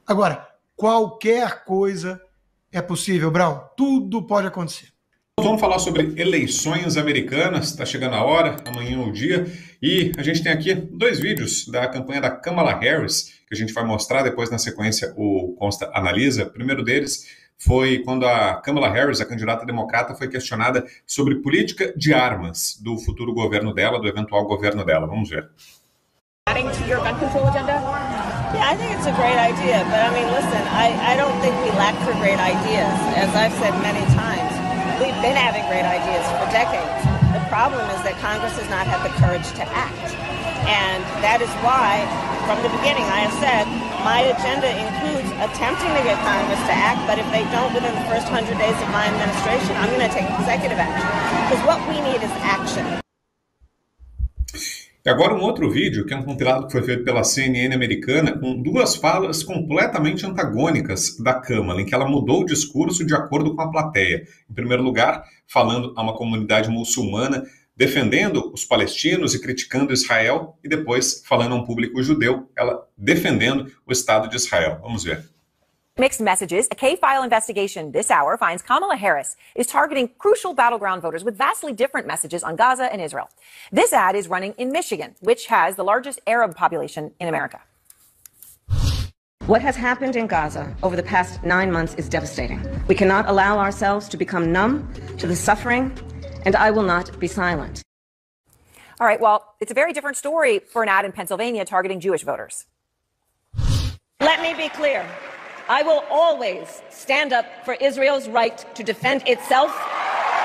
Agora, qualquer coisa é possível, Brown. Tudo pode acontecer. Vamos falar sobre eleições americanas, está chegando a hora, amanhã é o dia, e a gente tem aqui 2 vídeos da campanha da Kamala Harris, que a gente vai mostrar depois na sequência o Consta Analisa. O primeiro deles foi quando a Kamala Harris, a candidata democrata, foi questionada sobre política de armas do futuro governo dela, do eventual governo dela. Vamos ver. Adding to your gun control agenda? Yeah, I think it's a great idea, but I mean, listen, I don't think we lack for great ideas. As I've said many times, we've been having great ideas for decades. The problem is that Congress has not had the courage to act. And that is why, from the beginning, I have said, my agenda includes attempting to get Congress to act, but if they don't within the first 100 days of my administration, I'm going to take executive action. Because what we need is action. E agora um outro vídeo, que é um compilado que foi feito pela CNN americana, com 2 falas completamente antagônicas da Kamala, em que ela mudou o discurso de acordo com a plateia. Em primeiro lugar, falando a uma comunidade muçulmana, defendendo os palestinos e criticando Israel, e depois falando a um público judeu, ela defendendo o Estado de Israel. Vamos ver. Mixed messages. A K-file investigation this hour finds Kamala Harris is targeting crucial battleground voters with vastly different messages on Gaza and Israel. This ad is running in Michigan, which has the largest Arab population in America. What has happened in Gaza over the past 9 months is devastating. We cannot allow ourselves to become numb to the suffering, and I will not be silent. All right, well, it's a very different story for an ad in Pennsylvania targeting Jewish voters. Let me be clear. I will always stand up for Israel's right to defend itself,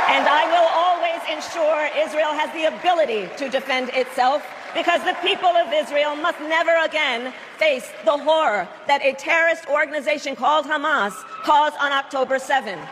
and I will always ensure Israel has the ability to defend itself, because the people of Israel must never again face the horror that a terrorist organization called Hamas caused on October 7th.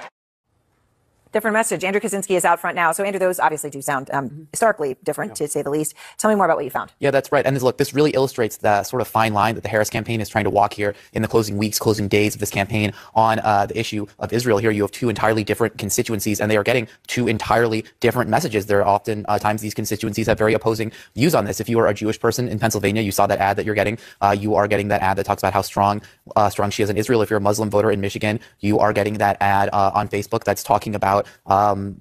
Different message. Andrew Kaczynski is out front now. So, Andrew, those obviously do sound starkly different, to say the least. Tell me more about what you found. Yeah, that's right. And look, this really illustrates the sort of fine line that the Harris campaign is trying to walk here in the closing weeks, closing days of this campaign on the issue of Israel. Here you have 2 entirely different constituencies, and they are getting 2 entirely different messages. There are often times these constituencies have very opposing views on this. If you are a Jewish person in Pennsylvania, you saw that ad that you're getting. You are getting that ad that talks about how strong she is in Israel. If you're a Muslim voter in Michigan, you are getting that ad on Facebook that's talking about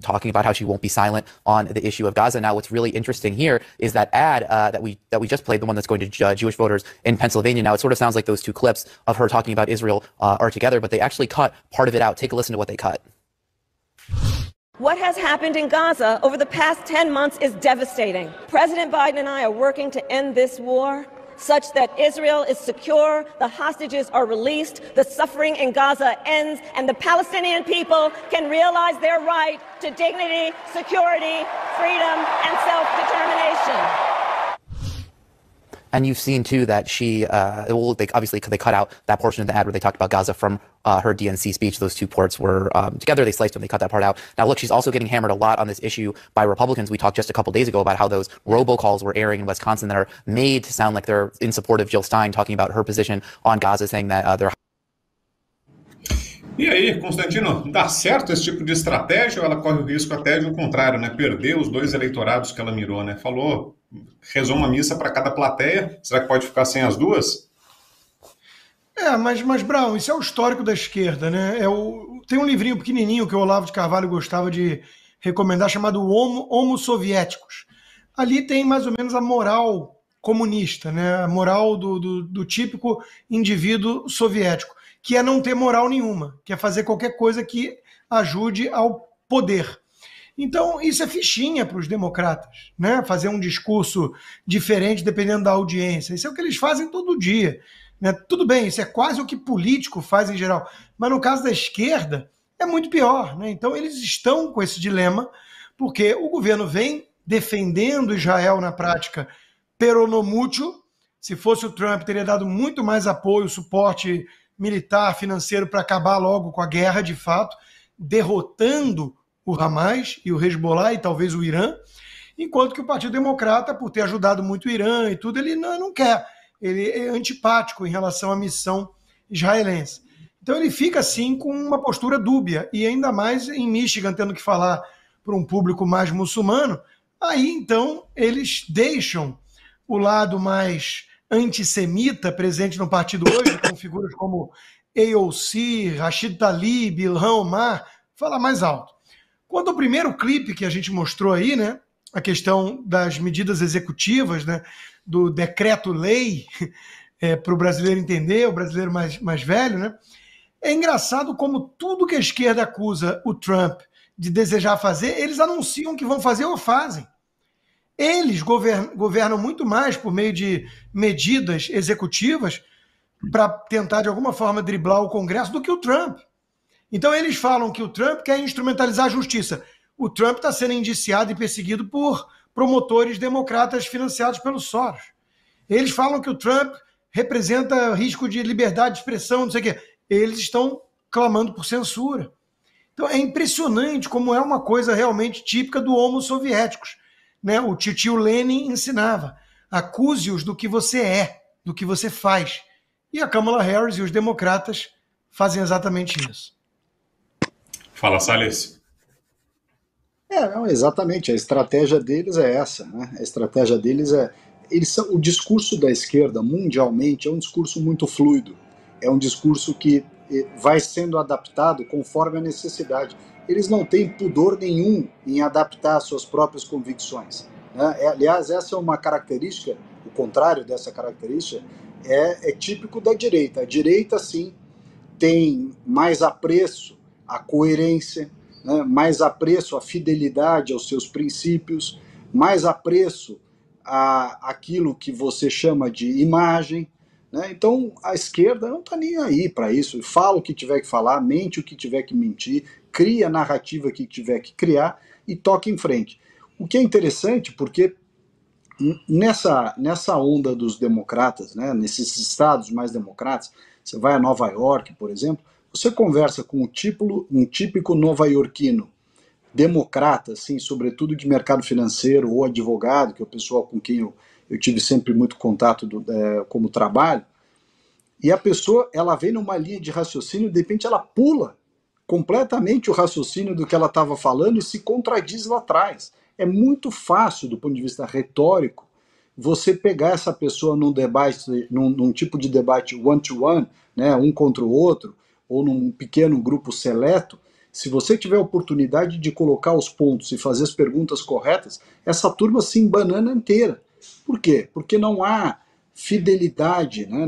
how she won't be silent on the issue of Gaza. Now, what's really interesting here is that ad that we just played, the one that's going to Jewish voters in Pennsylvania. Now, it sort of sounds like those 2 clips of her talking about Israel are together, but they actually cut part of it out. Take a listen to what they cut. What has happened in Gaza over the past 10 months is devastating. President Biden and I are working to end this war such that Israel is secure, the hostages are released, the suffering in Gaza ends, and the Palestinian people can realize their right to dignity, security, freedom, and self-determination. And you've seen, too, that they cut out that portion of the ad where they talked about Gaza from her DNC speech. Those 2 parts were together. They sliced them. They cut that part out. Now, look, she's also getting hammered a lot on this issue by Republicans. We talked just a couple days ago about how those robocalls were airing in Wisconsin that are made to sound like they're in support of Jill Stein, talking about her position on Gaza, saying that they're... E aí, Constantino, dá certo esse tipo de estratégia ou ela corre o risco até de o contrário, né? Perder os 2 eleitorados que ela mirou, né? Rezou uma missa para cada plateia, será que pode ficar sem as 2? Mas Brown, isso é o histórico da esquerda, né? Tem um livrinho pequenininho que o Olavo de Carvalho gostava de recomendar, chamado Homo Soviéticos. Ali tem mais ou menos a moral comunista, né? A moral do típico indivíduo soviético, que é não ter moral nenhuma, que é fazer qualquer coisa que ajude ao poder. Então, isso é fichinha para os democratas, né? Fazer um discurso diferente dependendo da audiência. Isso é o que eles fazem todo dia, né? Tudo bem, isso é quase o que político faz em geral, mas no caso da esquerda é muito pior, né? Então, eles estão com esse dilema, porque o governo vem defendendo Israel na prática peronomútil. Se fosse o Trump, teria dado muito mais apoio, suporte militar, financeiro, para acabar logo com a guerra de fato, derrotando o Hamas e o Hezbollah e talvez o Irã, enquanto que o Partido Democrata, por ter ajudado muito o Irã e tudo, ele não quer. Ele é antipático em relação à missão israelense. Então ele fica assim com uma postura dúbia, e ainda mais em Michigan, tendo que falar para um público mais muçulmano. Aí então eles deixam o lado mais antissemita presente no partido hoje, com figuras como AOC, Rashid Tlaib, Ilhan Omar, fala mais alto. Quanto ao primeiro clipe que a gente mostrou aí, né, a questão das medidas executivas, né, do decreto-lei, para o brasileiro entender, o brasileiro mais velho, né, é engraçado como tudo que a esquerda acusa o Trump de desejar fazer, eles anunciam que vão fazer ou fazem. Eles governam muito mais por meio de medidas executivas para tentar, de alguma forma, driblar o Congresso do que o Trump. Então, eles falam que o Trump quer instrumentalizar a justiça. O Trump está sendo indiciado e perseguido por promotores democratas financiados pelo Soros. Eles falam que o Trump representa risco de liberdade de expressão, não sei o quê. Eles estão clamando por censura. Então, é impressionante como é uma coisa realmente típica do Homo soviéticos. Né? O tio Lenin ensinava: acuse-os do que você é, do que você faz. E a Kamala Harris e os democratas fazem exatamente isso. Fala, Salles. Não, exatamente. A estratégia deles é essa. Né? A estratégia deles é... o discurso da esquerda, mundialmente, é um discurso muito fluido. É um discurso que vai sendo adaptado conforme a necessidade. Eles não têm pudor nenhum em adaptar as suas próprias convicções. Né? Aliás, essa é uma característica, o contrário dessa característica, é típico da direita. A direita, sim, tem mais apreço à coerência, né? Mais apreço à fidelidade aos seus princípios, mais apreço àquilo que você chama de imagem. Né? Então, a esquerda não está nem aí para isso. Fala o que tiver que falar, mente o que tiver que mentir, cria a narrativa que tiver que criar e toca em frente. O que é interessante, porque nessa onda dos democratas, né, nesses estados mais democratas, você vai a Nova York, por exemplo, você conversa com um típico nova-iorquino democrata, assim, sobretudo de mercado financeiro ou advogado, que é o pessoal com quem eu tive sempre muito contato como trabalho, e a pessoa, ela vem numa linha de raciocínio, de repente ela pula completamente o raciocínio do que ela estava falando e se contradiz lá atrás. É muito fácil, do ponto de vista retórico, você pegar essa pessoa num debate, num tipo de debate one-to-one, né, um contra o outro, ou num pequeno grupo seleto. Se você tiver a oportunidade de colocar os pontos e fazer as perguntas corretas, essa turma se embanana inteira. Por quê? Porque não há fidelidade, né?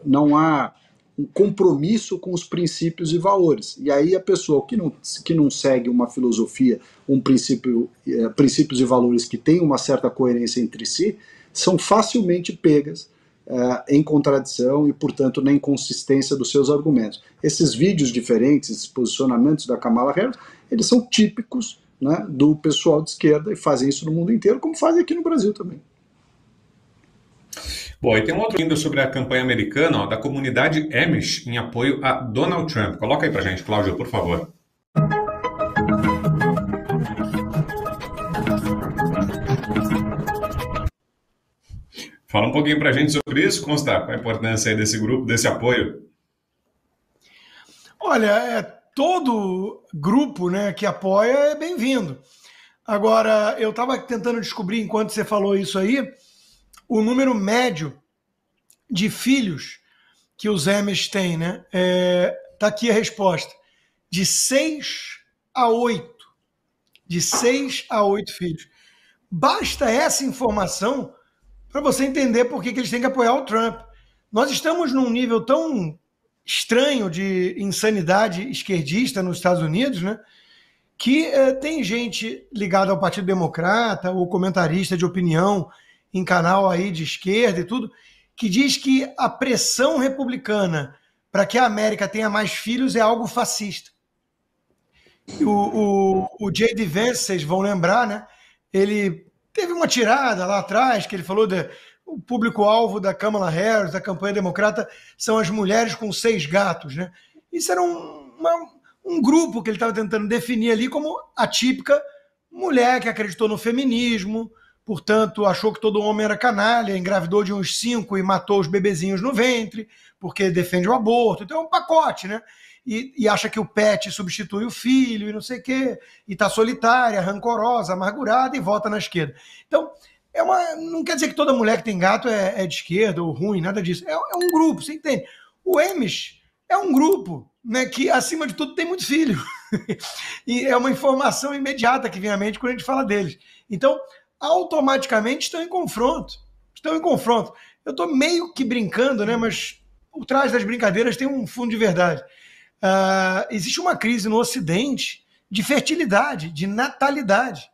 Não há um compromisso com os princípios e valores. E aí a pessoa que não segue uma filosofia, princípios e valores que têm uma certa coerência entre si, são facilmente pegas em contradição e, portanto, na inconsistência dos seus argumentos. Esses vídeos diferentes, esses posicionamentos da Kamala Harris, eles são típicos, né, do pessoal de esquerda e fazem isso no mundo inteiro, como fazem aqui no Brasil também. Bom, e tem um outro ainda sobre a campanha americana, da comunidade Amish em apoio a Donald Trump. Coloca aí pra gente, Cláudio, por favor. Fala um pouquinho pra gente sobre isso, Consta, qual a importância aí desse grupo, desse apoio? Olha, todo grupo, né, que apoia é bem-vindo. Agora, eu estava tentando descobrir, enquanto você falou isso aí, o número médio de filhos que os Amish têm, né? Tá aqui a resposta. De 6 a 8. De 6 a 8 filhos. Basta essa informação para você entender por que eles têm que apoiar o Trump. Nós estamos num nível tão estranho de insanidade esquerdista nos Estados Unidos, né? Que tem gente ligada ao Partido Democrata, ou comentarista de opinião em canal aí de esquerda e tudo, que diz que a pressão republicana para que a América tenha mais filhos é algo fascista. O J.D. Vance, vocês vão lembrar, né? Ele teve uma tirada lá atrás, que ele falou o público-alvo da Kamala Harris, da campanha democrata, são as mulheres com 6 gatos, né? Isso era um grupo que ele estava tentando definir ali como a típica mulher que acreditou no feminismo, portanto, achou que todo homem era canalha, engravidou de uns 5 e matou os bebezinhos no ventre, porque defende o aborto. Então é um pacote, né? E acha que o pet substitui o filho e não sei o quê, e está solitária, rancorosa, amargurada e vota na esquerda. Então, não quer dizer que toda mulher que tem gato é de esquerda ou ruim, nada disso. É um grupo, você entende? O Amish é um grupo, né, que, acima de tudo, tem muito filho. E é uma informação imediata que vem à mente quando a gente fala deles. Então, automaticamente estão em confronto. Eu estou meio que brincando, né, mas por trás das brincadeiras tem um fundo de verdade. Existe uma crise no Ocidente de fertilidade, de natalidade,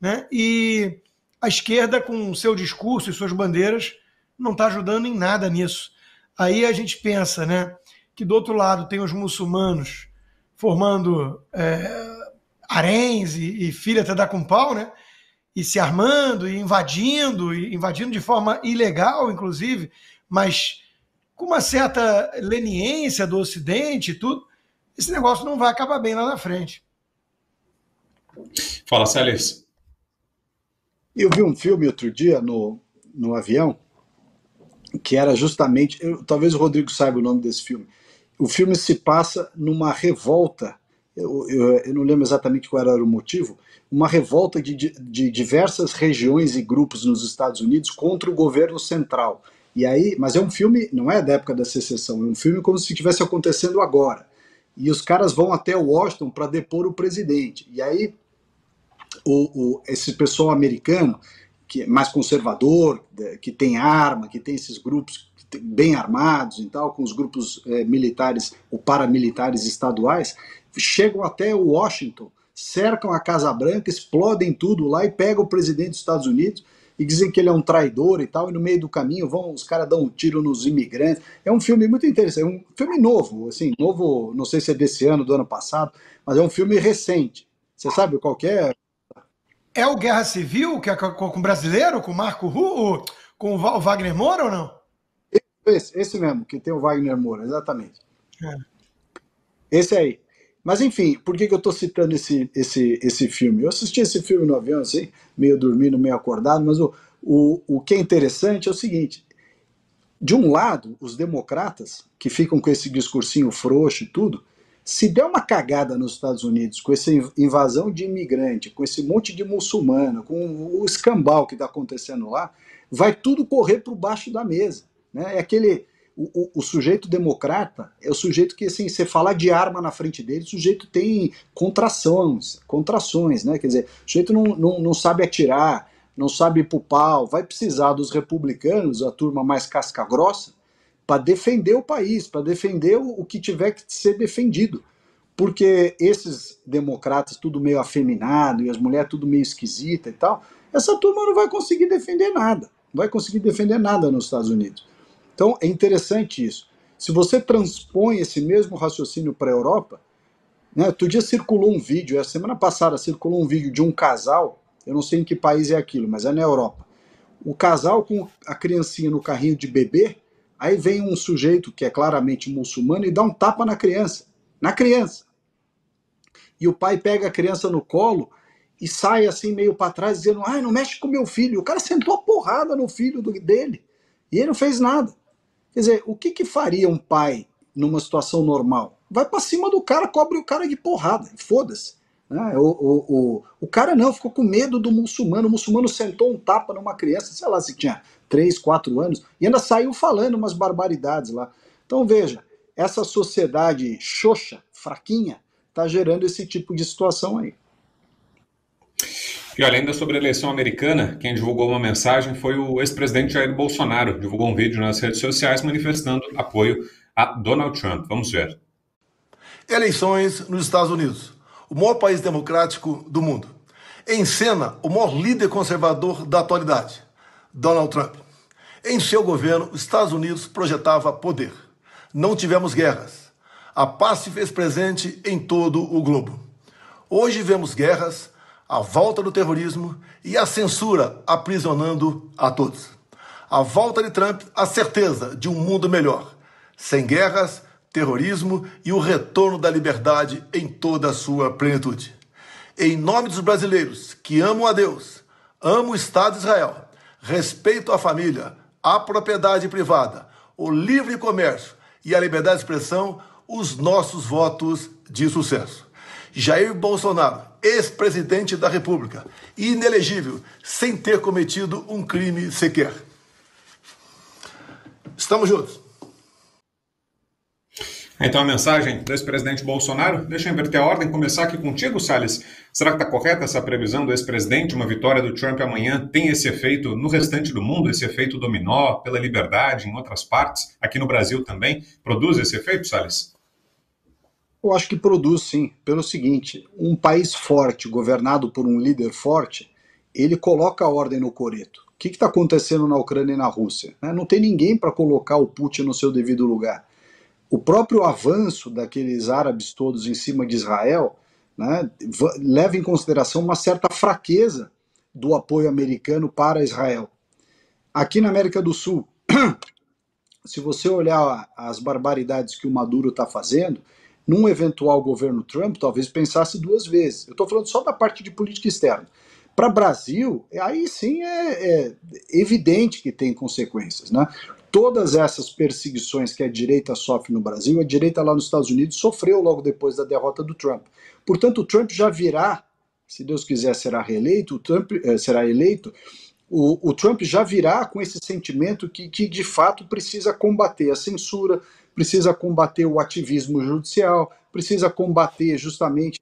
né? E a esquerda, com seu discurso e suas bandeiras, não está ajudando em nada nisso. Aí a gente pensa, né, que do outro lado tem os muçulmanos formando haréns e filha até dar com pau, né? E se armando, e invadindo de forma ilegal, inclusive, mas com uma certa leniência do Ocidente e tudo, esse negócio não vai acabar bem lá na frente. Fala, Celes. Eu vi um filme outro dia no avião, que era justamente, talvez o Rodrigo saiba o nome desse filme. O filme se passa numa revolta, eu não lembro exatamente qual era o motivo, uma revolta de diversas regiões e grupos nos Estados Unidos contra o governo central. E aí, mas é um filme, não é da época da secessão, é um filme como se estivesse acontecendo agora. E os caras vão até Washington para depor o presidente. E aí, esse pessoal americano, que é mais conservador, que tem arma, que tem esses grupos bem armados e tal, com os grupos militares ou paramilitares estaduais, chegam até Washington, cercam a Casa Branca, explodem tudo lá e pegam o presidente dos Estados Unidos e dizem que ele é um traidor e tal, e no meio do caminho os caras dão um tiro nos imigrantes. É um filme muito interessante, é um filme novo, assim, novo, não sei se é desse ano, do ano passado, mas é um filme recente. Você sabe qual que é? É o Guerra Civil, que é com o brasileiro, com o Marco Ru, com o Wagner Moura ou não? Esse mesmo, que tem o Wagner Moura, exatamente. Esse aí. Mas enfim, por que eu estou citando esse filme? Eu assisti esse filme no avião, assim, meio dormindo, meio acordado, mas o que é interessante é o seguinte: de um lado, os democratas, que ficam com esse discursinho frouxo e tudo, se der uma cagada nos Estados Unidos, com essa invasão de imigrante, com esse monte de muçulmano, com o escambau que está acontecendo lá, vai tudo correr por baixo da mesa. Né? É aquele... O sujeito democrata é o sujeito que, assim, você falar de arma na frente dele, o sujeito tem contrações, né? Quer dizer, o sujeito não sabe atirar, não sabe ir pro pau, vai precisar dos republicanos, a turma mais casca-grossa, para defender o país, para defender o que tiver que ser defendido. Porque esses democratas, tudo meio afeminado, e as mulheres tudo meio esquisita e tal, essa turma não vai conseguir defender nada. Não vai conseguir defender nada nos Estados Unidos. Então é interessante isso. Se você transpõe esse mesmo raciocínio para a Europa, né, outro dia circulou um vídeo, a semana passada circulou um vídeo de um casal, eu não sei em que país é aquilo, mas é na Europa. O casal com a criancinha no carrinho de bebê, aí vem um sujeito que é claramente muçulmano e dá um tapa na criança. E o pai pega a criança no colo e sai assim meio para trás dizendo: ai, não mexe com meu filho. O cara sentou a porrada no filho dele e ele não fez nada. Quer dizer, o que faria um pai numa situação normal? Vai para cima do cara, cobre o cara de porrada, e foda-se. Né? O cara não, ficou com medo do muçulmano. O muçulmano sentou um tapa numa criança, sei lá se tinha 3, 4 anos, e ainda saiu falando umas barbaridades lá. Então veja, essa sociedade xoxa, fraquinha, está gerando esse tipo de situação aí. E olha, ainda sobre a eleição americana, quem divulgou uma mensagem foi o ex-presidente Jair Bolsonaro. Divulgou um vídeo nas redes sociais manifestando apoio a Donald Trump. Vamos ver. Eleições nos Estados Unidos, o maior país democrático do mundo. Em cena, o maior líder conservador da atualidade, Donald Trump. Em seu governo, os Estados Unidos projetava poder. Não tivemos guerras. A paz se fez presente em todo o globo. Hoje vemos guerras, a volta do terrorismo e a censura aprisionando a todos. A volta de Trump, a certeza de um mundo melhor, sem guerras, terrorismo e o retorno da liberdade em toda a sua plenitude. Em nome dos brasileiros que amam a Deus, amam o Estado de Israel, respeitam a família, a propriedade privada, o livre comércio e a liberdade de expressão, os nossos votos de sucesso. Jair Bolsonaro, ex-presidente da República, inelegível, sem ter cometido um crime sequer. Estamos juntos. Então a mensagem do ex-presidente Bolsonaro. Deixa eu inverter a ordem, começar aqui contigo, Salles. Será que está correta essa previsão do ex-presidente? Uma vitória do Trump amanhã tem esse efeito no restante do mundo, esse efeito dominó pela liberdade em outras partes, aqui no Brasil também? Produz esse efeito, Salles? Eu acho que produz, sim, pelo seguinte: um país forte, governado por um líder forte, ele coloca a ordem no coreto. O que está acontecendo na Ucrânia e na Rússia? Não tem ninguém para colocar o Putin no seu devido lugar. O próprio avanço daqueles árabes todos em cima de Israel, né, leva em consideração uma certa fraqueza do apoio americano para Israel. Aqui na América do Sul, se você olhar as barbaridades que o Maduro está fazendo, num eventual governo Trump, talvez pensasse duas vezes. Eu estou falando só da parte de política externa. Para o Brasil, aí sim é evidente que tem consequências, né? Todas essas perseguições que a direita sofre no Brasil, a direita lá nos Estados Unidos sofreu logo depois da derrota do Trump. Portanto, o Trump já virá, se Deus quiser será reeleito, o Trump será eleito, o Trump já virá com esse sentimento que de fato precisa combater a censura, precisa combater o ativismo judicial, precisa combater justamente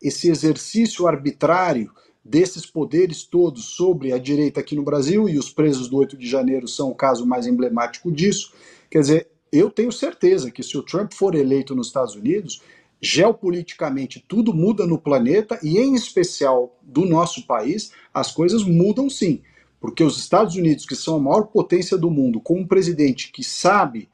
esse exercício arbitrário desses poderes todos sobre a direita aqui no Brasil, e os presos do 8 de janeiro são o caso mais emblemático disso. Quer dizer, eu tenho certeza que se o Trump for eleito nos Estados Unidos, geopoliticamente tudo muda no planeta, e em especial do nosso país, as coisas mudam sim. Porque os Estados Unidos, que são a maior potência do mundo, com um presidente que sabe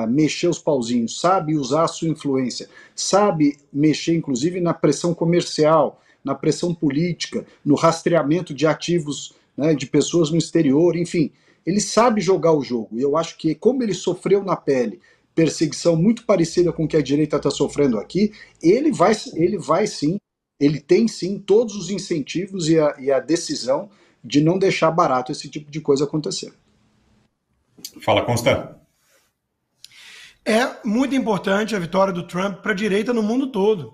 mexer os pauzinhos, sabe usar a sua influência, sabe mexer inclusive na pressão comercial, na pressão política, no rastreamento de ativos, né, de pessoas no exterior, enfim, ele sabe jogar o jogo. E eu acho que, como ele sofreu na pele perseguição muito parecida com o que a direita está sofrendo aqui, ele vai sim, ele tem sim todos os incentivos e a decisão de não deixar barato esse tipo de coisa acontecer. Fala, Consta. É muito importante a vitória do Trump para a direita no mundo todo.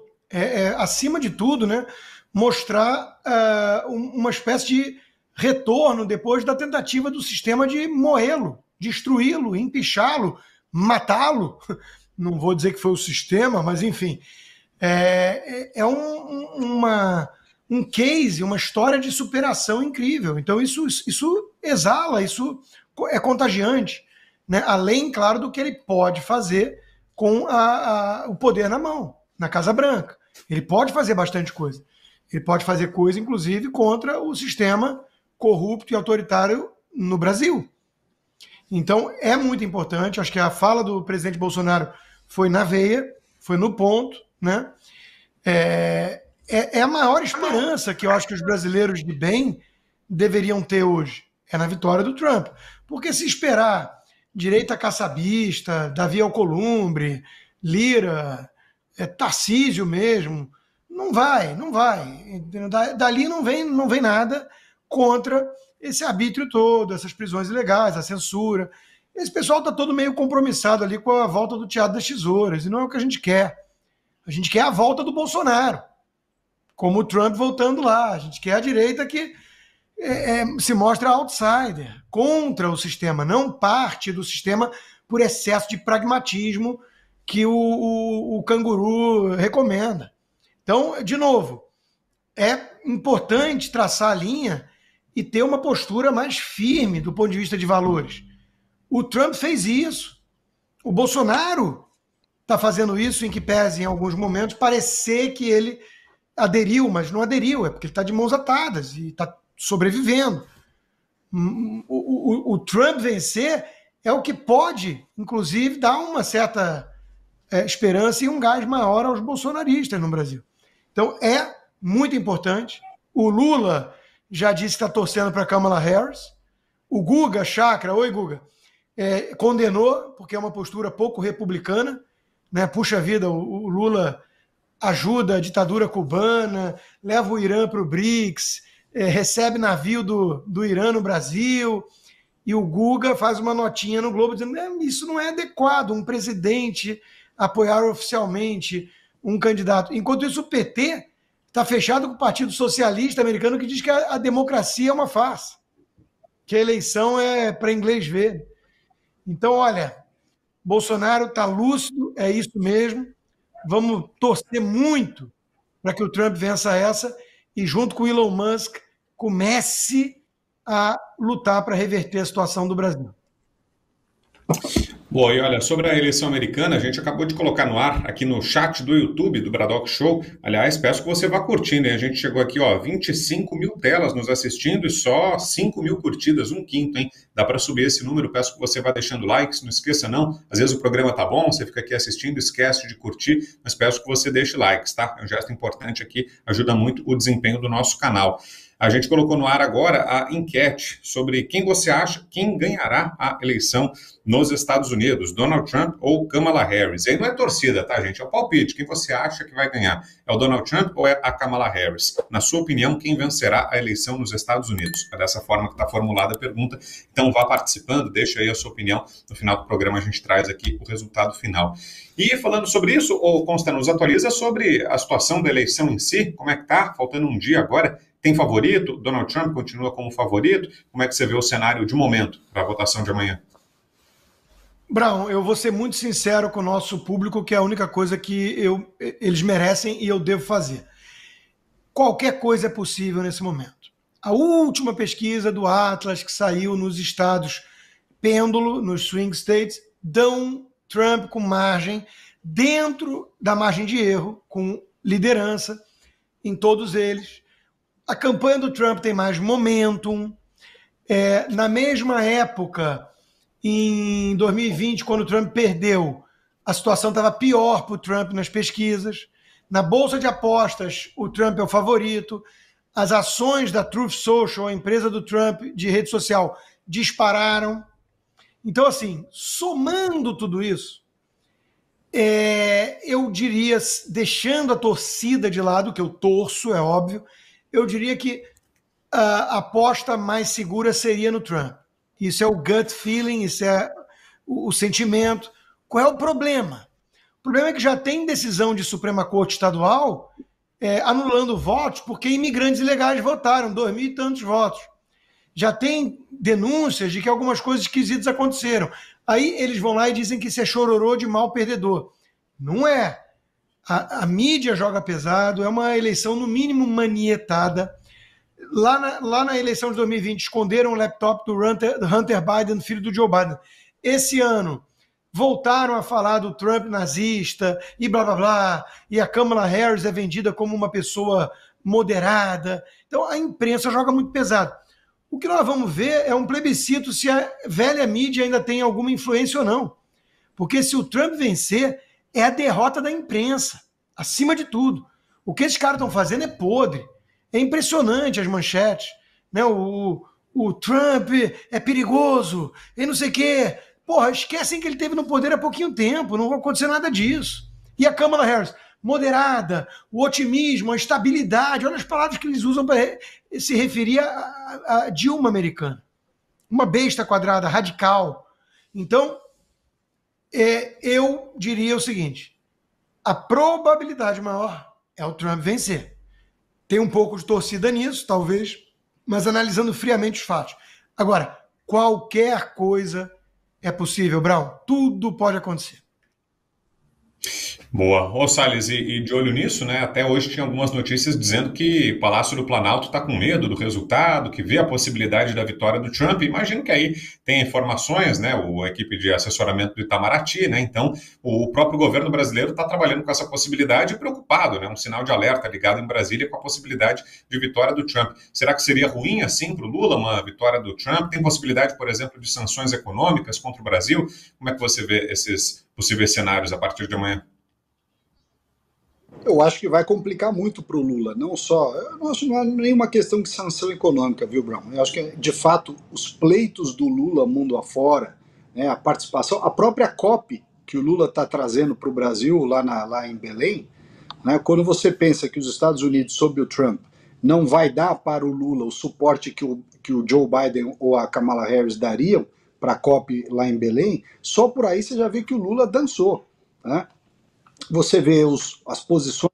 Acima de tudo, né, mostrar uma espécie de retorno depois da tentativa do sistema de moê-lo, destruí-lo, empichá-lo, matá-lo. Não vou dizer que foi o sistema, mas enfim. Um case, uma história de superação incrível. Então isso exala, isso é contagiante, né? Além, claro, do que ele pode fazer com o poder na mão, na Casa Branca. Ele pode fazer bastante coisa. Ele pode fazer coisa, inclusive, contra o sistema corrupto e autoritário no Brasil. Então, é muito importante. Acho que a fala do presidente Bolsonaro foi na veia, foi no ponto, né? É a maior esperança que eu acho que os brasileiros de bem deveriam ter hoje. É na vitória do Trump. Porque se esperar direita caçabista, Davi Alcolumbre, Lira, Tarcísio mesmo, não vai. Dali não vem nada contra esse arbítrio todo, essas prisões ilegais, a censura. Esse pessoal está todo meio compromissado ali com a volta do Teatro das Tesouras, e não é o que a gente quer. A gente quer a volta do Bolsonaro, como o Trump voltando lá. A gente quer a direita que se mostra outsider, contra o sistema, não parte do sistema por excesso de pragmatismo que o canguru recomenda. Então, de novo, é importante traçar a linha e ter uma postura mais firme do ponto de vista de valores. O Trump fez isso. O Bolsonaro está fazendo isso, em que pese em alguns momentos parecer que ele aderiu, mas não aderiu, é porque ele está de mãos atadas e está sobrevivendo. O Trump vencer é o que pode, inclusive, dar uma certa esperança e um gás maior aos bolsonaristas no Brasil. Então, é muito importante. O Lula já disse que está torcendo para Kamala Harris. O Guga Chakra, oi Guga, condenou, porque é uma postura pouco republicana, né? Puxa vida, o Lula ajuda a ditadura cubana, leva o Irã para o BRICS, recebe navio do Irã no Brasil, e o Guga faz uma notinha no Globo dizendo isso não é adequado, um presidente apoiar oficialmente um candidato. Enquanto isso, o PT está fechado com o Partido Socialista Americano, que diz que a democracia é uma farsa, que a eleição é para inglês ver. Então, olha, Bolsonaro está lúcido, é isso mesmo. Vamos torcer muito para que o Trump vença essa e, junto com o Elon Musk, comece a lutar para reverter a situação do Brasil. Bom, e olha, sobre a eleição americana, a gente acabou de colocar no ar aqui no chat do YouTube do Bradock Show. Aliás, peço que você vá curtindo, hein? A gente chegou aqui, ó, 25 mil telas nos assistindo e só 5 mil curtidas, 1/5, hein? Dá para subir esse número, peço que você vá deixando likes, não esqueça não. Às vezes o programa tá bom, você fica aqui assistindo, esquece de curtir, mas peço que você deixe likes, tá? É um gesto importante aqui, ajuda muito o desempenho do nosso canal. A gente colocou no ar agora a enquete sobre quem você acha quem ganhará a eleição nos Estados Unidos, Donald Trump ou Kamala Harris. E aí não é torcida, tá, gente? É o palpite. Quem você acha que vai ganhar? É o Donald Trump ou é a Kamala Harris? Na sua opinião, quem vencerá a eleição nos Estados Unidos? É dessa forma que está formulada a pergunta. Então vá participando, deixa aí a sua opinião. No final do programa a gente traz aqui o resultado final. E falando sobre isso, o Consta nos atualiza sobre a situação da eleição em si. Como é que tá? Faltando um dia agora. Tem favorito? Donald Trump continua como favorito? Como é que você vê o cenário de momento para a votação de amanhã? Brown, eu vou ser muito sincero com o nosso público, que é a única coisa que eles merecem e eu devo fazer. Qualquer coisa é possível nesse momento. A última pesquisa do Atlas, que saiu nos estados pêndulo, nos swing states, dão Trump com margem, dentro da margem de erro, com liderança em todos eles. A campanha do Trump tem mais momentum. Na mesma época, em 2020, quando o Trump perdeu, a situação estava pior para o Trump nas pesquisas. Na bolsa de apostas, o Trump é o favorito. As ações da Truth Social, a empresa do Trump de rede social, dispararam. Então, assim, somando tudo isso, eu diria, deixando a torcida de lado, que eu torço, é óbvio, eu diria que a aposta mais segura seria no Trump. Isso é o gut feeling, isso é o sentimento. Qual é o problema? O problema é que já tem decisão de Suprema Corte Estadual anulando votos porque imigrantes ilegais votaram, 2.000 e tantos votos. Já tem denúncias de que algumas coisas esquisitas aconteceram. Aí eles vão lá e dizem que isso é chororô de mal perdedor. Não é. A mídia joga pesado, é uma eleição no mínimo manietada. Lá na eleição de 2020, esconderam o laptop do Hunter Biden, filho do Joe Biden. Esse ano, voltaram a falar do Trump nazista e blá, blá, blá, e a Kamala Harris é vendida como uma pessoa moderada. Então, a imprensa joga muito pesado. O que nós vamos ver é um plebiscito se a velha mídia ainda tem alguma influência ou não. Porque se o Trump vencer, é a derrota da imprensa, acima de tudo. O que esses caras estão fazendo é podre. É impressionante as manchetes. Né? O Trump é perigoso e não sei o quê. Porra, esquecem que ele teve no poder há pouquinho tempo, não vai acontecer nada disso. E a Kamala Harris, moderada, o otimismo, a estabilidade, olha as palavras que eles usam para se referir a Dilma americana. Uma besta quadrada, radical. Então, eu diria o seguinte, a probabilidade maior é o Trump vencer. Tem um pouco de torcida nisso, talvez, mas analisando friamente os fatos. Agora, qualquer coisa é possível, Brown. Tudo pode acontecer. Boa. Ô Salles, e de olho nisso, né? Até hoje tinha algumas notícias dizendo que o Palácio do Planalto está com medo do resultado, que vê a possibilidade da vitória do Trump. Imagino que aí tem informações, né? A equipe de assessoramento do Itamaraty, né? Então, o próprio governo brasileiro está trabalhando com essa possibilidade e preocupado, né? Um sinal de alerta ligado em Brasília com a possibilidade de vitória do Trump. Será que seria ruim, assim, para o Lula, uma vitória do Trump? Tem possibilidade, por exemplo, de sanções econômicas contra o Brasil? Como é que você vê esses possíveis cenários a partir de amanhã? Eu acho que vai complicar muito para o Lula, não só. Eu não acho que não é nenhuma questão de sanção econômica, viu, Brown? Eu acho que, de fato, os pleitos do Lula mundo afora, né, a participação, a própria COP que o Lula está trazendo para o Brasil, lá em Belém, né, quando você pensa que os Estados Unidos, sob o Trump, não vai dar para o Lula o suporte que o Joe Biden ou a Kamala Harris dariam para a COP lá em Belém, só por aí você já vê que o Lula dançou, né? Você vê as posições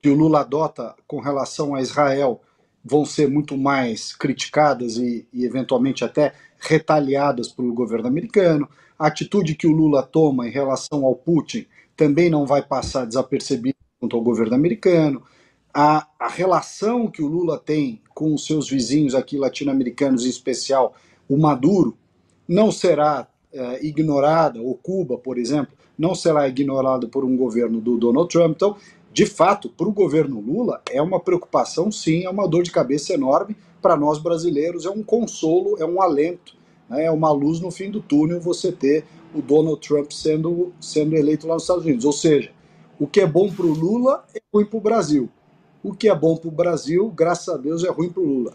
que o Lula adota com relação a Israel vão ser muito mais criticadas e eventualmente até retaliadas pelo governo americano. A atitude que o Lula toma em relação ao Putin também não vai passar desapercebida junto ao governo americano. A relação que o Lula tem com os seus vizinhos aqui latino-americanos, em especial o Maduro, não será ignorada, ou Cuba, por exemplo, não será ignorada por um governo do Donald Trump. Então, de fato, para o governo Lula, é uma preocupação, sim, é uma dor de cabeça enorme. Para nós brasileiros, é um consolo, é um alento, né, é uma luz no fim do túnel você ter o Donald Trump sendo eleito lá nos Estados Unidos. Ou seja, o que é bom para o Lula é ruim para o Brasil. O que é bom para o Brasil, graças a Deus, é ruim para o Lula.